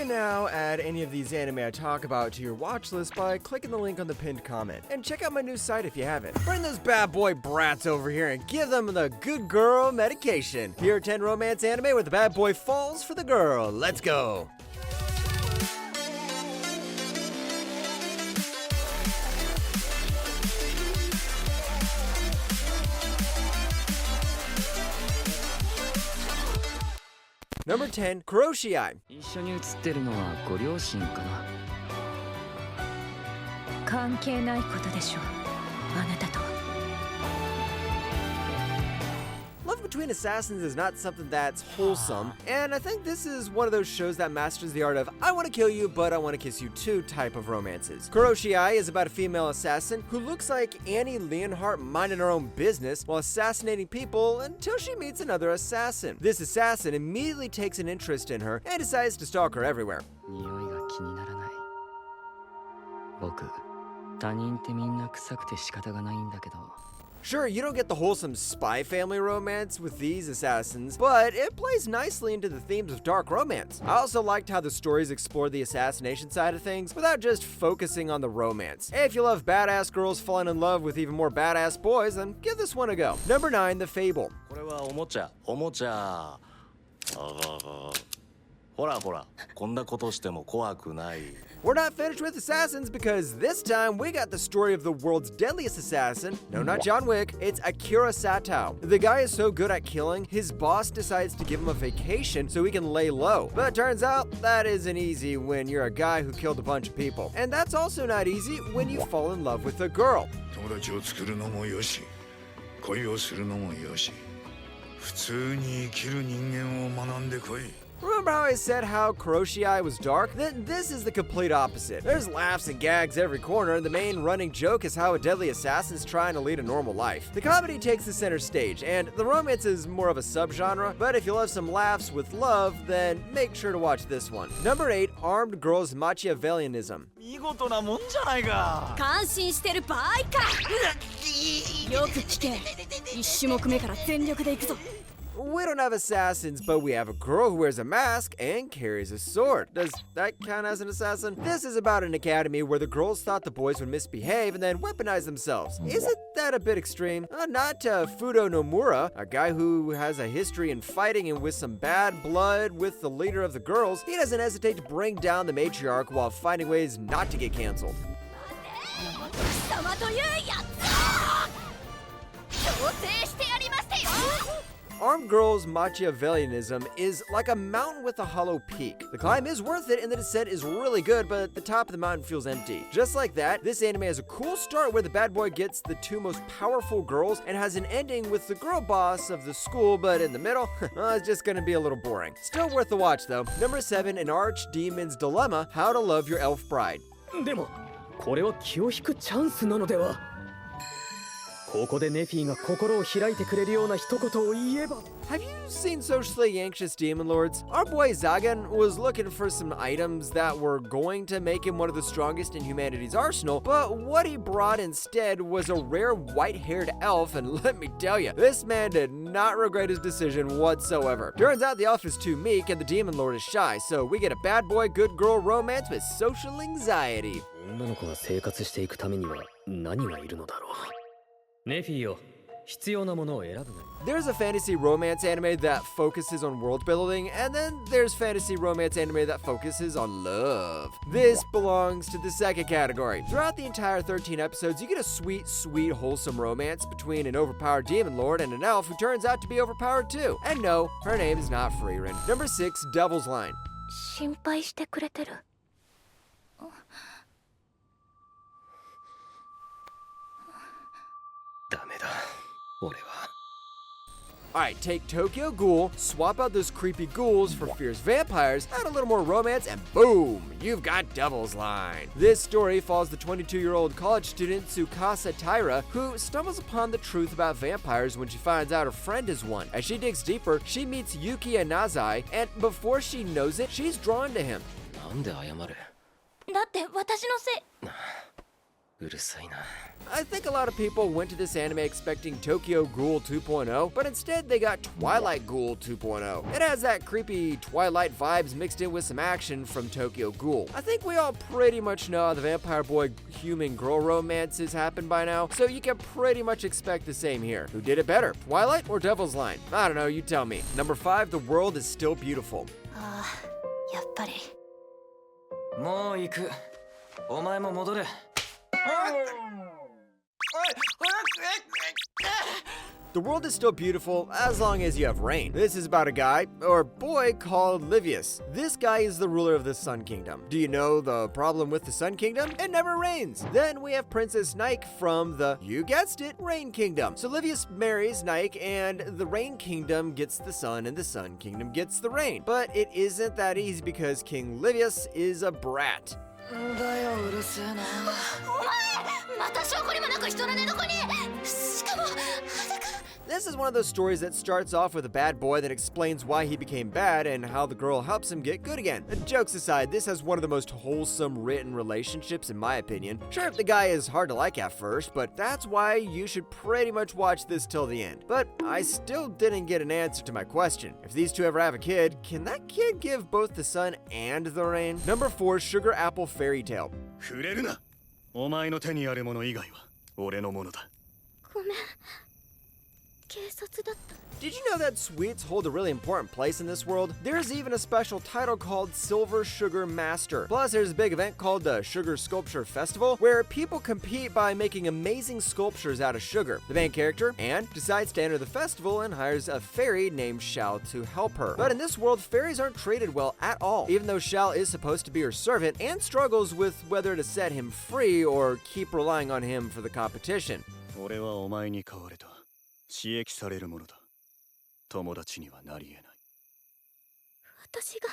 can now add any of these anime I talk about to your watch list by clicking the link on the pinned comment. And check out my new site if you haven't. Bring those bad boy brats over here and give them the good girl medication. Here at 10 Romance Anime where the bad boy falls for the girl. Let's go! Number 10, Kuroshii. 一緒に写ってるのはご両親かな。関係ないことでしょう、あなたと。Love between assassins is not something that's wholesome, and I think this is one of those shows that masters the art of I want to kill you, but I want to kiss you too type of romances. Kuroshii is about a female assassin who looks like Annie Leonhardt minding her own business while assassinating people until she meets another assassin. This assassin immediately takes an interest in her and decides to stalk her everywhere. 匂いが気にならない。僕、他人ってみんな臭くて仕方がないんだけど。Sure, you don't get the wholesome spy family romance with these assassins, but it plays nicely into the themes of dark romance. I also liked how the stories explore the assassination side of things without just focusing on the romance. Hey, if you love badass girls falling in love with even more badass boys, then give this one a go. Number 9, The Fable. これはおもちゃ。ほらほら、こんなことしても怖くない。We're not finished with assassins because this time we got the story of the world's deadliest assassin. No, not John Wick. It's Akira Sato. The guy is so good at killing, his boss decides to give him a vacation so he can lay low. But it turns out that isn't easy when you're a guy who killed a bunch of people. And that's also not easy when you fall in love with a girl. 友達を作るのもよし、恋をするのもよし、普通に生きる人間を学んでこい。 Remember how I said how Kuroshii was dark? Then this is the complete opposite. There's laughs and gags every corner, and the main running joke is how a deadly assassin's trying to lead a normal life. The comedy takes the center stage, and the romance is more of a subgenre, but if you love some laughs with love, then make sure to watch this one. Number 8, Armed Girls Machiavellianism. 見事なもんじゃないか。感心してる場合か。よく聞け。1種目目から全力でいくぞ。 We don't have assassins, but we have a girl who wears a mask and carries a sword. Does that count as an assassin? This is about an academy where the girls thought the boys would misbehave and then weaponize themselves. Isn't that a bit extreme? Not Fudo Nomura, a guy who has a history in fighting and with some bad blood with the leader of the girls. He doesn't hesitate to bring down the matriarch while finding ways not to get canceled. Armed Girls Machiavellianism is like a mountain with a hollow peak. The climb is worth it and the descent is really good, but the top of the mountain feels empty. Just like that, this anime has a cool start where the bad boy gets the two most powerful girls and has an ending with the girl boss of the school, but in the middle, it's just gonna be a little boring. Still worth the watch though. Number 7, An Archdemon's Dilemma, How to Love Your Elf Bride. でもこれは気を引くチャンスなのでは。ここでネフィが心を開いてくれるような一言を言えば。 Have you seen Socially Anxious Demon Lords? Our boy Zagan was looking for some items that were going to make him one of the strongest in humanity's arsenal, but what he brought instead was a rare white-haired elf, and let me tell you, this man did not regret his decision whatsoever. Turns out the elf is too meek and the Demon Lord is shy, so we get a bad boy, good girl romance with social anxiety. 女の子が生活していくためには何がいるのだろう。ネフィよ、必要なものを選ぶが。 There's a fantasy romance anime that focuses on world building, and then there's fantasy romance anime that focuses on love. This belongs to the second category. Throughout the entire 13 episodes, you get a sweet, sweet, wholesome romance between an overpowered demon lord and an elf who turns out to be overpowered too. And no, her name is not Frieren. Number 6, Devil's Line. 心配してくれてる。 ダメだ、俺は。 Alright, take Tokyo Ghoul, swap out those creepy ghouls for fierce vampires, add a little more romance, and boom, you've got Devil's Line. This story follows the 22-year-old college student Tsukasa Taira, who stumbles upon the truth about vampires when she finds out her friend is one. As she digs deeper, she meets Yuki Anazai, and before she knows it, she's drawn to him. なんで謝れ。だって私のせい。うるさいな。 I think a lot of people went to this anime expecting Tokyo Ghoul 2.0, but instead they got Twilight Ghoul 2.0. It has that creepy Twilight vibes mixed in with some action from Tokyo Ghoul. I think we all pretty much know how the vampire boy human girl romances happen by now, so you can pretty much expect the same here. Who did it better, Twilight or Devil's Line? I don't know, you tell me. Number 5, The World is Still Beautiful. ああ、やっぱり。もう行く。お前も戻れ。 The world is still beautiful as long as you have rain. This is about a guy, or boy, called Livius. This guy is the ruler of the Sun Kingdom. Do you know the problem with the Sun Kingdom? It never rains. Then we have Princess Nike from the, you guessed it, Rain Kingdom. So Livius marries Nike and the Rain Kingdom gets the sun and the Sun Kingdom gets the rain. But it isn't that easy because King Livius is a brat. だよ、うるせえな。お前また証拠にもなく人の寝床にしかも裸。 This is one of those stories that starts off with a bad boy that explains why he became bad and how the girl helps him get good again. Jokes aside, this has one of the most wholesome written relationships in my opinion. Sure, the guy is hard to like at first, but that's why you should pretty much watch this till the end. But I still didn't get an answer to my question. If these two ever have a kid, can that kid give both the sun and the rain? Number 4, Sugar Apple Fairy Tale. 触れるな。お前の手にあるもの以外は俺のものだ。ごめん。警察だった。 Did you know that sweets hold a really important place in this world? There's even a special title called Silver Sugar Master. Plus, there's a big event called the Sugar Sculpture Festival, where people compete by making amazing sculptures out of sugar. The main character, Anne, decides to enter the festival and hires a fairy named Shao to help her. But in this world, fairies aren't treated well at all. Even though Shao is supposed to be her servant, Anne struggles with whether to set him free or keep relying on him for the competition. 俺はお前に代われと刺激されるものだ。友達にはなり得ない。私が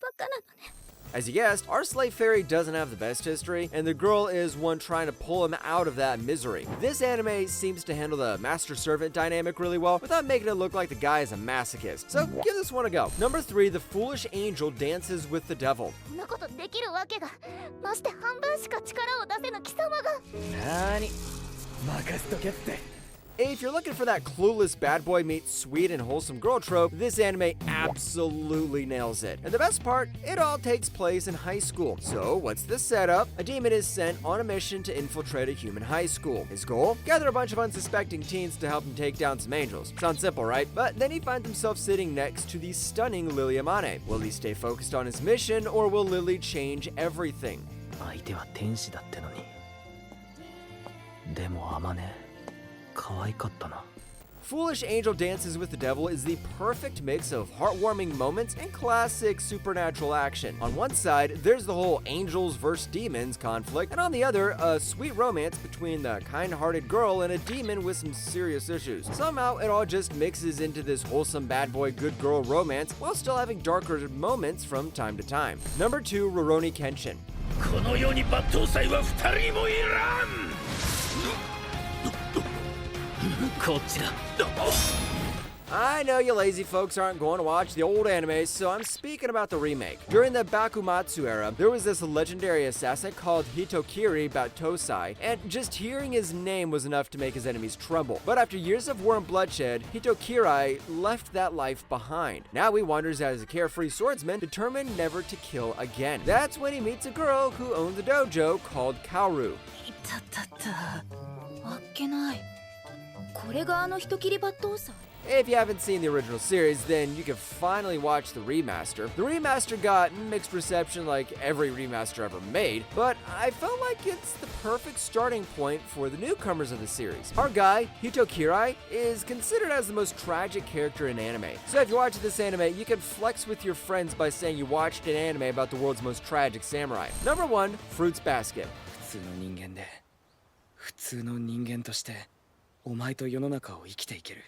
バカなのね。 As you guessed, our slave fairy doesn't have the best history, and the girl is one trying to pull him out of that misery. This anime seems to handle the master-servant dynamic really well without making it look like the guy is a masochist. So give this one a go. Number 3, The Foolish Angel Dances with the Devil. こんなことできるわけが。まして半分しか力を出せぬ貴様が。なーに任せとけって。 If you're looking for that clueless bad boy meets sweet and wholesome girl trope, this anime absolutely nails it. And the best part, it all takes place in high school. So what's the setup? A demon is sent on a mission to infiltrate a human high school. His goal? Gather a bunch of unsuspecting teens to help him take down some angels. Sounds simple, right? But then he finds himself sitting next to the stunning Lily Amane. Will he stay focused on his mission, or will Lily change everything? 相手は天使だってのに。でもあまね。 可愛かったな。 Foolish Angel Dances with the Devil is the perfect mix of heartwarming moments and classic supernatural action. On one side, there's the whole angels versus demons conflict, and on the other, a sweet romance between the kind-hearted girl and a demon with some serious issues. Somehow, it all just mixes into this wholesome bad boy good girl romance while still having darker moments from time to time. Number 2, Rurouni Kenshin. この世に抜刀斎は2人もいらん。 こっちだ。 I know you lazy folks aren't going to watch the old anime, so I'm speaking about the remake. During the Bakumatsu era, there was this legendary assassin called Hitokiri Batosai, and just hearing his name was enough to make his enemies tremble. But after years of war and bloodshed, Hitokiri left that life behind. Now he wanders as a carefree swordsman, determined never to kill again. That's when he meets a girl who owns a dojo called Kaoru. いたたた。あっけない。これがあの人斬り抜刀斎。 If you haven't seen the original series, then you can finally watch the remaster. The remaster got mixed reception like every remaster ever made, but I felt like it's the perfect starting point for the newcomers of the series. Our guy, Hitokiri, is considered as the most tragic character in anime. So if you're watching this anime, you can flex with your friends by saying you watched an anime about the world's most tragic samurai. Number 1, Fruits Basket. 普通の人間で、普通の人間として、お前と世の中を生きていける。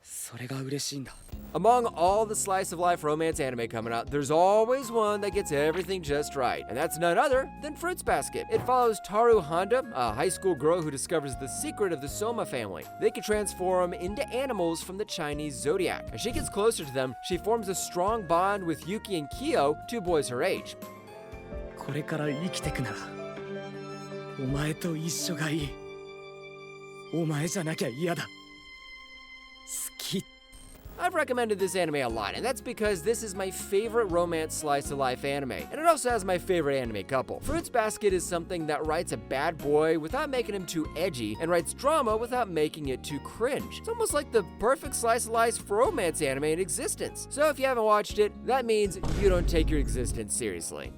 それが嬉しいんだ。 Among all the slice of life romance anime coming out, there's always one that gets everything just right, and that's none other than Fruits Basket. It follows Taru Honda, a high school girl who discovers the secret of the Soma family. They can transform into animals from the Chinese zodiac. As she gets closer to them, she forms a strong bond with Yuki and Kyo, 2 boys her age. これから生きてくならお前と一緒がいい。お前じゃなきゃ嫌だ。好き。 I've recommended this anime a lot, and that's because this is my favorite romance slice-of-life anime, and it also has my favorite anime couple. Fruits Basket is something that writes a bad boy without making him too edgy, and writes drama without making it too cringe. It's almost like the perfect slice-of-life romance anime in existence. So if you haven't watched it, that means you don't take your existence seriously.